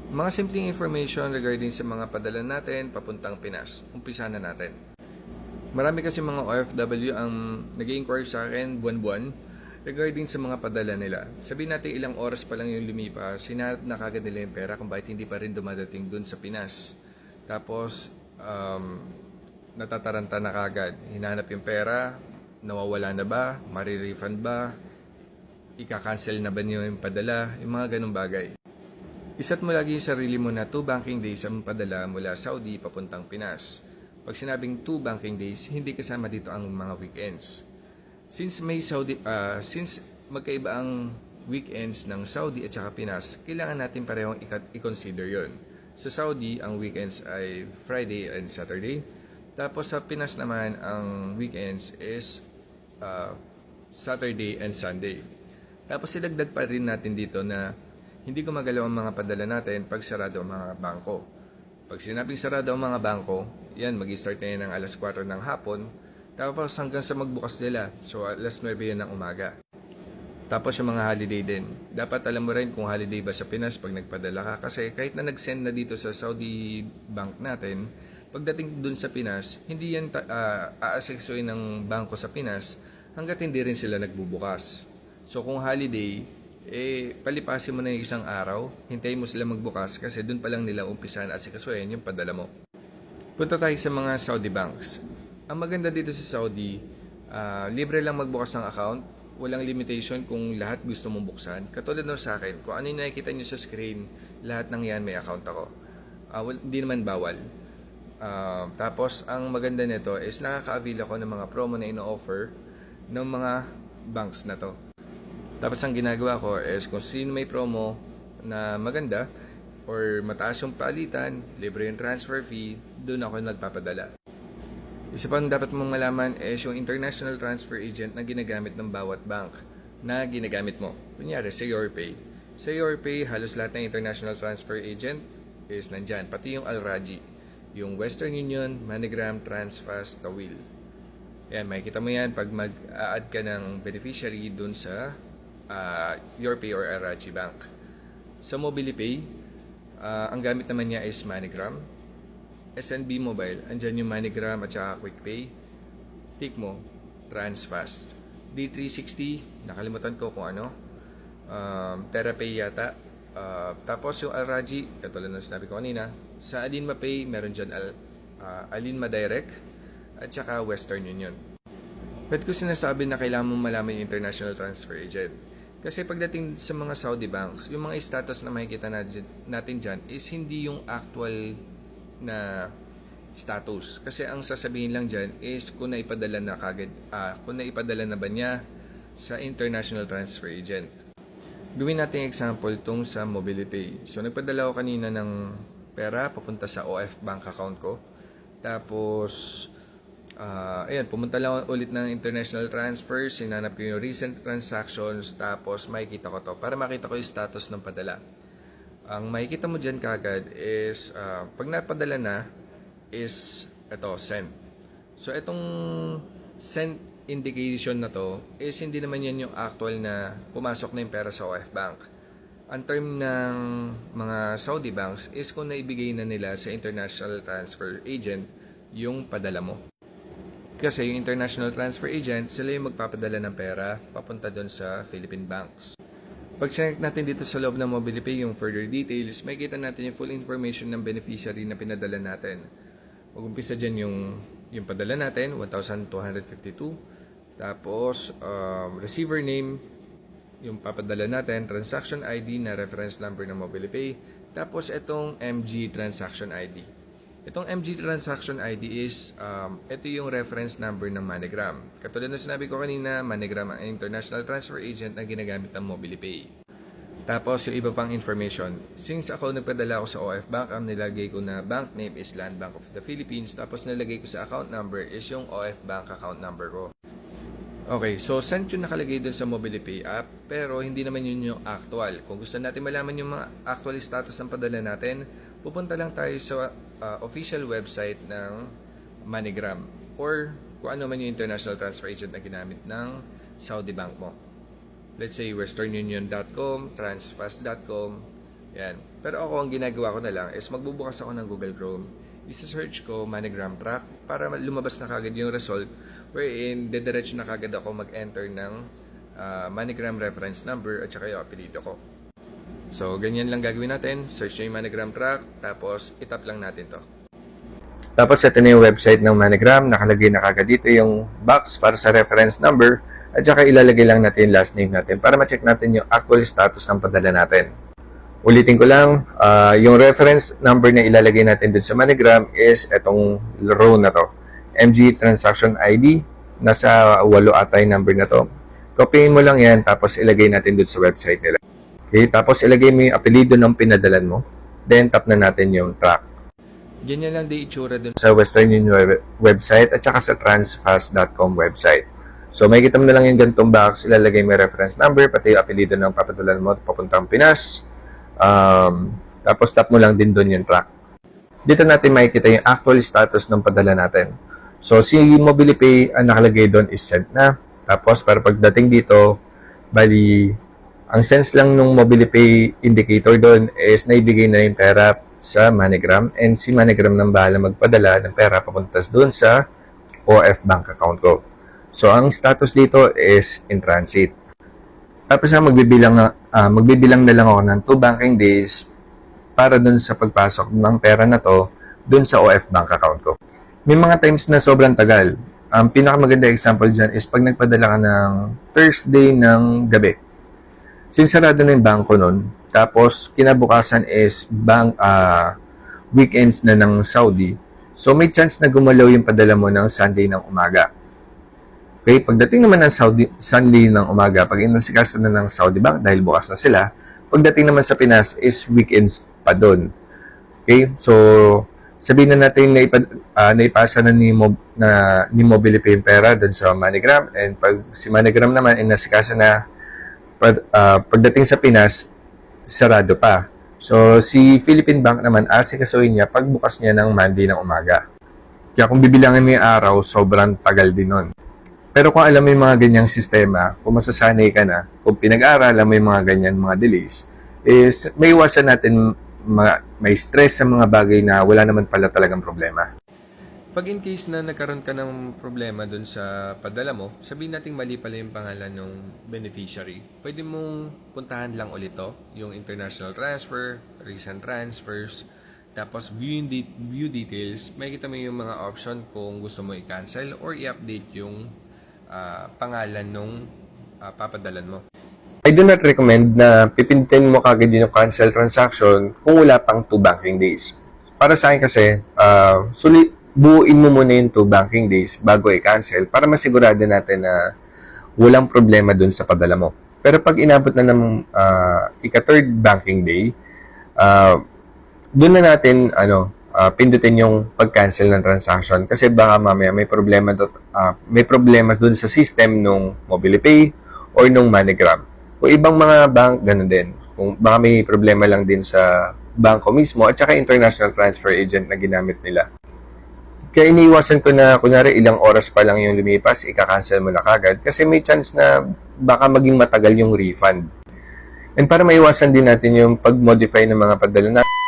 Mga simpleng information regarding sa mga padala natin papuntang Pinas. Umpisa na natin. Marami kasi mga OFW ang nag-i-inquire sa akin buwan-buwan regarding sa mga padala nila. Sabihin natin ilang oras pa lang yung lumipas, sinanap na kagad nila yung pera kung bakit hindi pa rin dumadating dun sa Pinas. Tapos, natataranta na kagad. Hinanap yung pera, nawawala na ba, marirefund ba, ika-cancel na ba niyo yung padala, yung mga ganung bagay. Isa't mo lagi yung sarili mo na 2 banking days ang padala mula Saudi papuntang Pinas. Pag sinabing 2 banking days, hindi kasama dito ang mga weekends. Since magkaiba ang weekends ng Saudi at saka Pinas, kailangan natin parehong i-consider yon. Sa Saudi, ang weekends ay Friday and Saturday. Tapos sa Pinas naman, ang weekends is Saturday and Sunday. Tapos idagdag pa rin natin dito na hindi gumagalaw ang mga padala natin pag sarado ang mga bangko. Pag sinabing sarado ang mga bangko, yan, mag-start na yan ng alas 4 ng hapon, tapos hanggang sa magbukas nila, so alas 9 yan ng umaga. Tapos yung mga holiday din. Dapat alam mo rin kung holiday ba sa Pinas pag nagpadala ka. Kasi kahit na nag-send na dito sa Saudi bank natin, pagdating dun sa Pinas, hindi yan aaseksuin ng bangko sa Pinas hanggat hindi rin sila nagbubukas. So kung holiday, palipasin mo na yung isang araw, hintayin mo sila magbukas kasi dun pa lang nila umpisa na asikasuhin yung padala mo. Punta tayo sa mga Saudi banks. Ang maganda dito sa Saudi, libre lang magbukas ng account, walang limitation kung lahat gusto mong buksan. Katulad ng sa akin, kung ano yung nakikita nyo sa screen, lahat ng yan may account ako. Hindi naman bawal. Tapos, ang maganda nito is nakaka-avail ako ng mga promo na ino-offer ng mga banks na to. Tapos ang ginagawa ko is kung sino may promo na maganda or mataas yung palitan, libre yung transfer fee, doon ako nagpapadala. Isa pa dapat mong malaman is yung international transfer agent na ginagamit ng bawat bank na ginagamit mo. Kunyari, sa YourPay. Sa YourPay, halos lahat ng international transfer agent is nandyan. Pati yung Al-Raji, yung Western Union, MoneyGram, Transfast, Tawil. Yan, makikita mo yan pag mag-add ka ng beneficiary dun sa YourPay or Al-Raji Bank. Sa MobilePay, ang gamit naman niya is MoneyGram. SNB Mobile, andyan yung MoneyGram at saka QuickPay. Tick mo, Transfast. D360, nakalimutan ko kung ano. TerraPay yata. Tapos yung Al-Raji, katulad ng sinabi ko kanina, sa Alinma Pay, meron dyan Alinma Direct at saka Western Union. Ba't ko sinasabi na kailangan mong malaman yung international transfer agent? Kasi pagdating sa mga Saudi banks, yung mga status na makikita natin dyan is hindi yung actual na status. Kasi ang sasabihin lang dyan is kung naipadala na kagad, kung naipadala na ba niya sa international transfer agent. Gawin natin example tong sa MobilePay. So nagpadala ko kanina ng pera papunta sa OF bank account ko. Tapos ayan, pumunta lang ulit ng international transfer, sinanap ko yung recent transactions, tapos makikita ko to para makita ko yung status ng padala. Ang makikita mo dyan kagad is pag napadala na is ito, send. So itong send indication na to is hindi naman yan yung actual na pumasok na yung pera sa OF Bank. Ang term ng mga Saudi banks is kung naibigay na nila sa international transfer agent yung padala mo. Kasi yung international transfer agent, sila yung magpapadala ng pera papunta doon sa Philippine banks. Pag check natin dito sa loob ng MobilePay yung further details, makikita natin yung full information ng beneficiary na pinadala natin. Mag-umpisa dyan yung padala natin, 1,252. Tapos, receiver name, yung papadala natin, transaction ID na reference number ng MobilePay. Tapos, itong MG transaction ID. Itong MG transaction ID is, ito yung reference number ng MoneyGram. Katulad na sinabi ko kanina, MoneyGram ang international transfer agent na ginagamit ng MobilePay. Tapos yung iba pang information. Since ako nagpadala ako sa OF Bank, ang nilagay ko na bank name is Land Bank of the Philippines. Tapos nilagay ko sa account number is yung OF Bank account number ko. Okay, so sent yung nakalagay dun sa MobilePay app, pero hindi naman yun yung actual. Kung gusto natin malaman yung mga actual status ng padala natin, pupunta lang tayo sa official website ng MoneyGram or kung ano man yung international transfer agent na ginamit ng Saudi bank mo. Let's say westernunion.com, transfast.com, Yan. Pero ako, ang ginagawa ko na lang is magbubukas ako ng Google Chrome. Isa-search ko MoneyGram track para lumabas na kagad yung result wherein dediretso na kagad ako mag-enter ng MoneyGram reference number at saka yung apelido ko. So, ganyan lang gagawin natin. Search nyo yung MoneyGram track, tapos itap lang natin to. Tapos ito na yung website ng MoneyGram. Nakalagay na kagad dito yung box para sa reference number at saka ilalagay lang natin yung last name natin para ma-check natin yung actual status ng padala natin. Ulitin ko lang, yung reference number na ilalagay natin dun sa MoneyGram is itong row na to. MG Transaction ID. Nasa 8 ata yung number na to. Copyin mo lang yan, tapos ilagay natin dun sa website nila. Okay, tapos ilagay mo yung apelido ng pinadalan mo. Then, tap na natin yung track. Ganyan lang di itsura dun sa Western Union website at saka sa transfast.com website. So, may kita mo na lang yung gantong box. Ilalagay mo yung reference number, pati yung apelido ng papadalan mo papuntang Pinas. Tapos tap mo lang din doon yung track. Dito natin makikita yung actual status ng padala natin. So, si MobilePay, ang nakalagay doon is sent na. Tapos, para pagdating dito, bali, ang sense lang nung MobilePay indicator doon is naibigay na yung pera sa MoneyGram and si MoneyGram nang bahala magpadala ng pera papunta doon sa OF bank account ko. So, ang status dito is in transit. Tapos na magbibilang na lang ako ng 2 banking days para dun sa pagpasok ng pera na to dun sa OF bank account ko. May mga times na sobrang tagal. Ang pinakamaganda example dyan is pag nagpadala ka ng Thursday ng gabi. Sinsarado na yung bangko nun. Tapos kinabukasan is weekends na ng Saudi. So may chance na gumalaw yung padala mo ng Sunday ng umaga. Okay, pagdating naman ng Sunday ng umaga, pag inasikaso na ng Saudi Bank dahil bukas na sila, pagdating naman sa Pinas is weekends pa doon. Okay, so sabihin na natin na naipasa na ni MobilePay yung pera doon sa MoneyGram and pag si MoneyGram naman inasikaso na pagdating sa Pinas, sarado pa. So si Philippine Bank naman asikasuhin niya pagbukas niya ng Monday ng umaga. Kaya kung bibilangin mo yung araw, sobrang tagal din nun. Pero kung alam mo yung mga ganyang sistema, kung masasanay ka na, kung pinag-aaralan mo yung mga ganyan, mga delays, is may iwasan natin may stress sa mga bagay na wala naman pala talagang problema. Pag in case na nagkaroon ka ng problema dun sa padala mo, sabihin natin mali pala yung pangalan ng beneficiary. Pwede mong puntahan lang ulit to, yung international transfer, recent transfers, tapos view details, makikita mo yung mga option kung gusto mo i-cancel or i-update yung pangalan nung papadalan mo. I do not recommend na pipindutin mo kagad yung cancel transaction kung wala pang 2 banking days. Para sa akin kasi, buuin mo muna yung 2 banking days bago i-cancel para masigurado natin na walang problema dun sa padala mo. Pero pag inabot na ng ika-3rd banking day, dun na natin pindutin yung pag-cancel ng transaction kasi baka mamaya may problema dun sa system nung MobilePay or nung MoneyGram. O ibang mga bank, ganun din. Kung baka may problema lang din sa banko mismo at saka international transfer agent na ginamit nila. Kaya iniiwasan ko na, kunyari ilang oras pa lang yung lumipas, ika-cancel mo na kagad kasi may chance na baka maging matagal yung refund. And para maiwasan din natin yung pag-modify ng mga padala natin,